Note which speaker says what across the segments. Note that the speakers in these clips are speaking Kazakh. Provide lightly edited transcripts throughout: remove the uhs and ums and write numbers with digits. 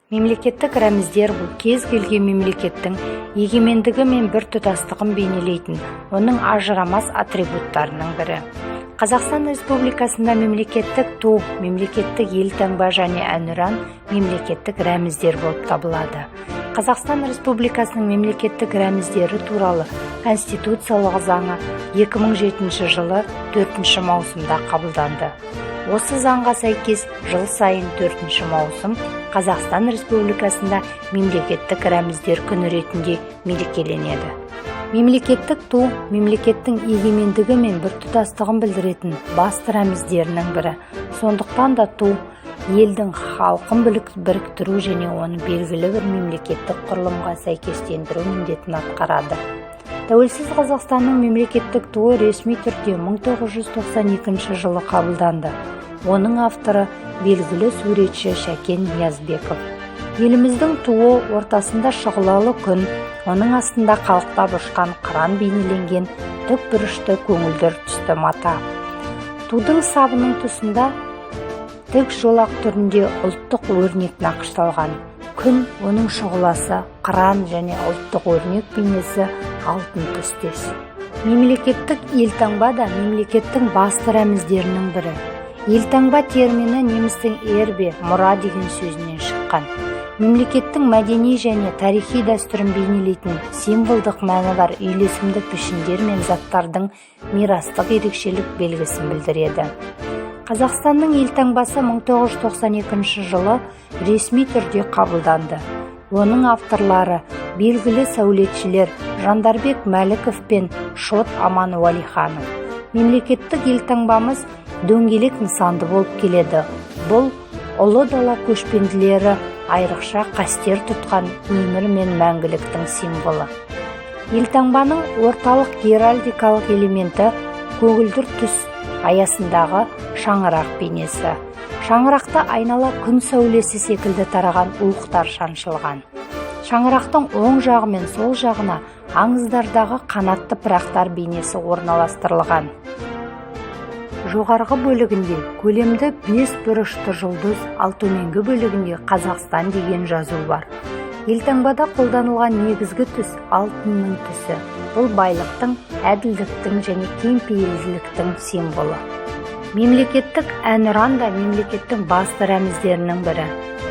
Speaker 1: Мемлекеттік рәміздер бұл кез келген мемлекеттің егемендігі мен біртұтастығын бейнелейтін, оның ажырамас атрибуттарының бірі. Қазақстан Республикасында мемлекеттік ту, мемлекеттік елтаңба және әнұран мемлекеттік рәміздер болып табылады. Қазақстан Республикасының мемлекеттік рәміздері туралы Конституциялық заңы 2007 жылы 4 маусымда қабылданды. Осы заңға сәйкес жыл сайын 4 маусым Қазақстан Республикасында мемлекеттік рәміздер күні ретінде мерекеленеді. Мемлекеттік ту мемлекеттің егемендігі мен біртұтастығын білдіретін басты рәміздерінің бірі. Сондықтан да ту елдің халқын біріктіру және оны белгілі бір мемлекеттік құрылымға сәйкестендіру міндетін атқарады. Тәуелсіз Қазақстанның мемлекеттік туы ресми түрде 1992 жылы қабылданды. Оның авторы белгілі суретші Шәкен Ниязбеков. Еліміздің туы ортасында шұғылалы күн, оның астында қалықтап ұшқан қыран бейнеленген тік бұрышты көңілдір түсті мата. Тудың сабының тұсында тік жолақ түрінде ұлттық өрнек нақышталған. Күн, оның шұғыласы, қыран және ұлттық өрнек бейнесі алтын түстес. Мемлекеттік елтаңба да мемлекеттің басты рәміздерінің бірі. Елтаңба термині немістің ербе, мұра деген сөзінен шыққан. Мемлекеттің мәдени және тарихи дәстүрін бейнелейтін символдық мәні бар үйлесімді пішіндер мен заттардың мирастық ерекшелік белгісін білдіреді. Қазақстанның елтаңбасы 1992 жылы ресми түрде қабылданды. Оның авторлары белгілі сәулетшілер Жандарбек Мәліков пен Шот Аман Уәлиханов. Мемлекеттік елтаңбамыз дөңгелек нысанды болып келеді. Бұл ұлы дала көшпенділері айрықша қастер тұтқан өмір мен мәңгіліктің символы. Елтаңбаның орталық геральдикалық элементі көгілдір түс аясындағы шаңырақ бейнесі. Шаңырақта айнала күн сәулесі секілді тараған уықтар шаншылған. Шаңырақтың оң жағы мен сол жағына аңыздардағы қанатты пырақтар бейнесі орналастырылған. Жоғарғы бөлігінде көлемді 5 бұрышты жұлдыз, ал төменгі бөлігінде Қазақстан деген жазу бар. Елтаңбада қолданылған негізгі түс алтынның түсі. Бұл байлықтың, әділдіктің және кеңпейілділіктің символы. Мемлекеттік әнұран да мемлекеттің басты рәміздерінің бірі.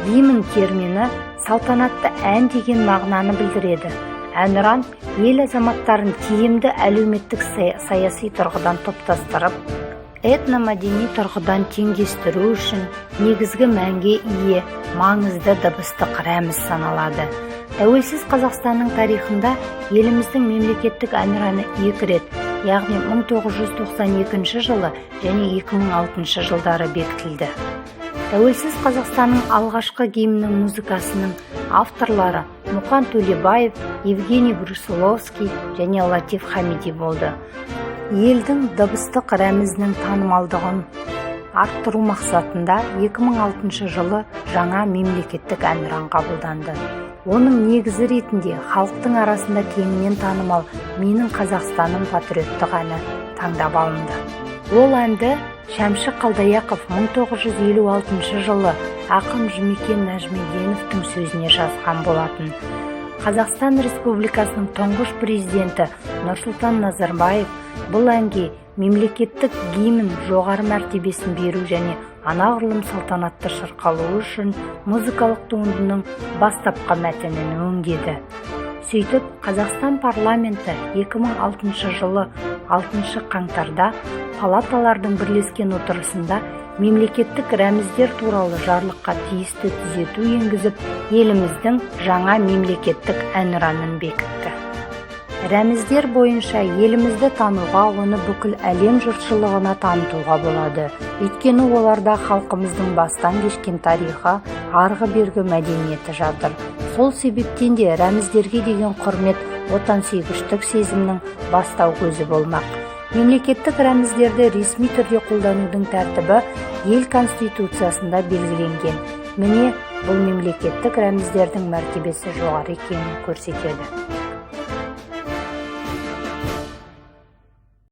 Speaker 1: Гимн термині салтанатты ән деген мағынаны білдіреді. Әнұран ел азаматтарын тиімді әлеуметтік саяси тұрғыдан топтастырып, этномәдени тұрғыдан теңдестіру үшін негізгі мәнге ие маңызды дыбыстық рәміз саналады. Тәуелсіз Қазақстанның тарихында еліміздің мемлекеттік әнұраны 2 рет, яғни 1992 жылы және 2006 жылдары бекітілді. Тәуелсіз Қазақстанның алғашқы гимнінің музыкасының авторлары Мұқан Төлебаев, Евгений Брусиловский және Латиф Хамиди болды. Елдің дыбыстық рәмізінің танымалдығын арттыру мақсатында 2006 жылы жаңа мемлекеттік әнұран қабылданды. Оның негізі ретінде халықтың арасында кеңінен танымал «Менің Қазақстаным» патриоттық әні таңдап алынды. Ол әнді Шәмші Қалдаяқов 1956 жылы ақын Жұмекен Нәжмеденовтың сөзіне жазған болатын. Қазақстан Республикасының тұңғыш президенті Нұрсұлтан Назарбаев бұл әнге мемлекеттік гимн жоғары мәртебесін беру және анағұрлым салтанатты шырқалуы үшін музыкалық туындының бастапқы мәтінін өңдеді. Сөйтіп, Қазақстан парламенті 2006 жылы 6 қаңтарда палаталардың бірлескен отырысында мемлекеттік рәміздер туралы жарлыққа тиісті түзету енгізіп, еліміздің жаңа мемлекеттік әнұранын бекітті. Рәміздер бойынша елімізді тануға, оны бүкіл әлем жұртшылығына танытуға болады. Өйткені оларда халқымыздың бастан кешкен тарихы, арғы-бергі мәдениеті жатыр. Сол себептен де рәміздерге деген құрмет, отансүйгіштік сезімнің бастау көзі болмақ. Мемлекеттік рәміздерді ресми түрде қолданудың тәртібі ел конституциясында белгіленген. Міне, бұл мемлекеттік рәміздердің мәртебесі жоғары екенін көрсетеді.